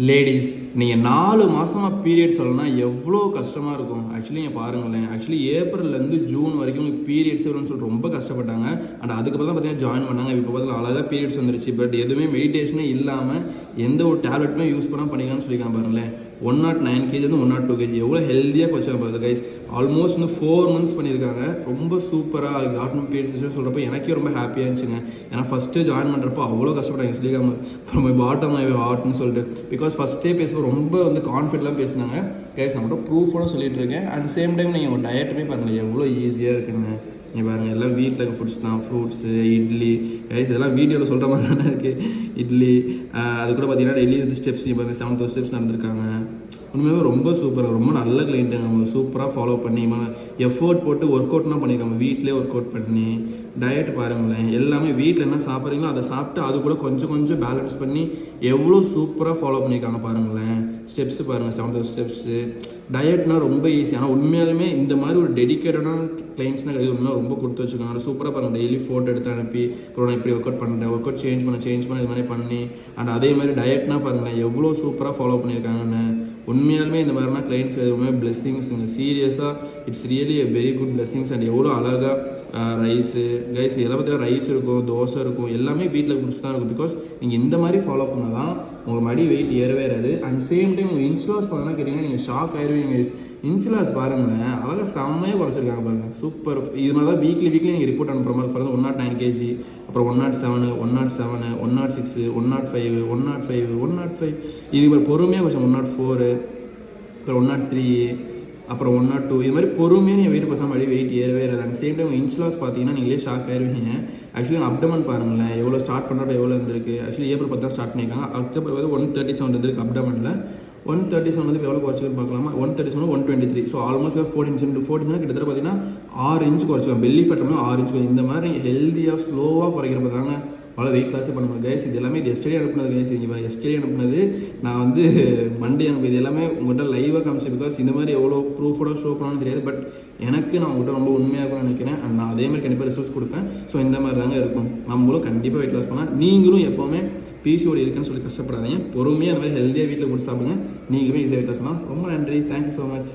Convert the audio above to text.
Ladies நீங்கள் 4 மாதமாக period சொல்லணும்னா எவ்வளோ கஷ்டமாக இருக்கும். ஆக்சுவலி நீங்கள் பாருங்களேன், ஆக்சுவலி ஏப்ரல்லேருந்து ஜூன் வரைக்கும் உங்களுக்கு பீரியட்ஸ் வரும்னு சொல்லிட்டு ரொம்ப கஷ்டப்பட்டாங்க. அண்ட் அதுக்கப்புறம் தான் பார்த்தீங்கன்னா ஜாயின் பண்ணாங்க. இப்போ பார்த்தீங்கன்னா அழகாக பீரியட்ஸ் வந்துருச்சு. பட் எதுவுமே மெடிடேஷனே இல்லாமல் எந்த ஒரு டேப்லெட்டுமே யூஸ் பண்ணால் பண்ணிக்கலாம்னு சொல்லியிருக்காங்க பாருங்களேன். 109 kg வந்து 102 kg எவ்வளோ ஹெல்த்தியாக வச்சாங்க பாருங்க கைஸ். ஆல்மோஸ்ட் வந்து 4 months பண்ணியிருக்காங்க. ரொம்ப சூப்பராக காட்டன் பீரியட்ஸ் சொல்கிறப்ப எனக்கே ரொம்ப ஹாப்பியாக இருந்துச்சுங்க. ஏன்னா ஃபஸ்ட்டு ஜாயின் பண்ணுறப்போ அவ்வளோ கஷ்டப்பட்டாங்க சொல்லியிருக்காங்க. ஃப்ரம் மை பாட்டம் ஐ ஹார்ட்னு சொல்லிட்டு. பிகாஸ் ஃபஸ்ட்டே பேசும்போது ரொம்ப வந்து கான்ஃபிடென்ட்லாம் பேசினாங்க கைஸ். நான் மட்டும் ப்ரூஃபோட சொல்லிட்டு இருக்கேன். அண்ட் சேம் டைம் நீங்கள் ஒரு டயட்டுமே பாருங்கள் எவ்வளோ ஈஸியாக இருக்குங்க. நீங்கள் பாருங்கள் எல்லாம் வீட்டில் இருக்க ஃபுட்ஸ் தான். ஃப்ரூட்ஸு, இட்லி கைஸ் இதெல்லாம் வீடியோவில் சொல்கிற மாதிரி தானே இருக்குது. இட்லி அது கூட பார்த்தீங்கன்னா டெய்லி வந்து ஸ்டெப்ஸ் பாருங்கள் 7 ஸ்டெப்ஸ் நடந்திருக்காங்க. உண்மையாகவே ரொம்ப சூப்பராக ரொம்ப நல்ல கிளைண்ட்டுங்க. அவங்க சூப்பராக ஃபாலோ பண்ணி எஃபோர்ட் போட்டு ஒர்க் அவுட்லாம் பண்ணியிருக்காங்க. வீட்டிலே ஒர்க் அவுட் பண்ணி டயட் பாருங்களேன். எல்லாமே வீட்டில் என்ன சாப்பிட்றீங்களோ அதை சாப்பிட்டு அது கூட கொஞ்சம் கொஞ்சம் பேலன்ஸ் பண்ணி எவ்வளோ சூப்பராக ஃபாலோ பண்ணியிருக்காங்க பாருங்களேன். ஸ்டெப்ஸு பாருங்கள் 7 ஸ்டெப்ஸு. டயட்னா ரொம்ப ஈஸி. ஆனால் உண்மையாலுமே இந்த மாதிரி ஒரு டெடிக்கேட்டடான கிளைண்ட்ஸ்னால் கிடையாது. உண்மையாக ரொம்ப கொடுத்து வச்சுருக்காங்க. சூப்பராக பாருங்கள் டெய்லி ஃபோட்டோ எடுத்து அனுப்பி அப்புறம் நான் இப்படி ஒர்க் அவுட் பண்ணுறேன், ஒர்க் அவுட் சேஞ்ச் பண்ண இது மாதிரி பண்ணி அண்ட் அதே மாதிரி டயட்னா பாருங்களேன் எவ்வளோ சூப்பராக ஃபாலோ பண்ணியிருக்காங்கன்னு. உண்மையாலுமே இந்த மாதிரினா கிளைண்ட்ஸ் எதுவுமே பிளெஸ்ஸிங்ஸுங்க. சீரியஸாக it's really a very good blessings. And எவ்வளோ அழகாக ரைஸு கைஸ் எல்லாம் பார்த்தீங்கன்னா ரைஸ் இருக்கும், தோசை இருக்கும், எல்லாமே வீட்டில் குடிச்சு தான் இருக்கும். பிகாஸ் நீங்கள் இந்த மாதிரி ஃபாலோ பண்ணால் தான் உங்கள் மடி வெயிட் ஏறவே ஏறாது. அண்ட் சேம் டைம் உங்கள் இன்சுலாஸ் பார்த்தீங்கன்னா கேட்டிங்கன்னா நீங்கள் ஷாக் ஆயிடுவீங்க. இன்சுலாஸ் பாருங்களேன் அழகாக செம்மையாக குறைச்சிருக்காங்க பாருங்கள். சூப்பர். இது மாதிரி தான் வீக்லி நீங்கள் ரிப்போர்ட் அனுப்புகிற மாதிரி ஃபார் 109 kg, அப்புறம் 107, 106, 105, 105 இது மாதிரி பொறுமையாக கொஞ்சம் 104, அப்புறம் 103, அப்புறம் 102 இது மாதிரி பொறுமையாக நீங்கள் வெயிட் பசாமல் அடி வெயிட் ஏறவே ஏறாது. அந்த சேம் டைம் இன்சுலாஸ் பார்த்தீங்கன்னா நீங்களே ஷாக் ஆயிடுவீங்க. ஆக்சுவலி அப்டமன் பாருங்களேன் எவ்வளோ ஸ்டார்ட் பண்ணுறப்ப எவ்வளோ இருந்திருக்கு. ஆக்சுவலி ஏப்ரல் 10 தான் ஸ்டார்ட் பண்ணியிருக்காங்க. அக்டோபர் வந்து 137 இருந்திருக்கு அப்டமனில். 137 வந்து எவ்வளோ குறைச்சின்னு பார்க்கலாமா. 137 123. ஸோ ஆல்மோஸ்ட் 14 கிட்டத்தட்ட பார்த்தீங்கன்னா 6 inch குறைச்சிக்கலாம். Belly fat 6 inch. இந்த மாதிரி ஹெல்த்தியாக ஸ்லோவாக குறைக்கிறப்ப தாங்க அவ்வளோ வெயிட் லாஸே பண்ண முடியும் கைஸ். இது எல்லாமே இது எஸ்டே அனுப்புனது கைஸ். இங்கே எஸ்டே அனுப்புனது நான் வந்து மண்டே அனுப்பு. இது எல்லாமே உங்கள்கிட்ட லைவாக காமிச்சேன். பிகாஸ் இந்த மாதிரி எவ்வளோ ப்ரூஃபோட ஷோ பண்ணணும்னு தெரியாது. பட் எனக்கு நான் உங்கள்கிட்ட ரொம்ப உண்மையாக நினைக்கிறேன். அண்ட் நான் அதே மாதிரி கண்டிப்பாக ரிசல்ட்ஸ் கொடுப்பேன். ஸோ இந்த மாதிரி தாங்க இருக்கும். நம்மளும் கண்டிப்பாக வெயிட் லாஸ் பண்ணலாம். நீங்களும் எப்போவுமே பிசிஓடி இருக்குன்னு சொல்லி கஷ்டப்படாதீங்க. பொறுமையாக அந்த மாதிரி ஹெல்த்தியாக வீட்டில் கொடுத்து சாப்பிடுங்க. நீங்களுமே ஈஸியாக வெயிட் லாஸ் பண்ணலாம். ரொம்ப நன்றி. Thank you so much.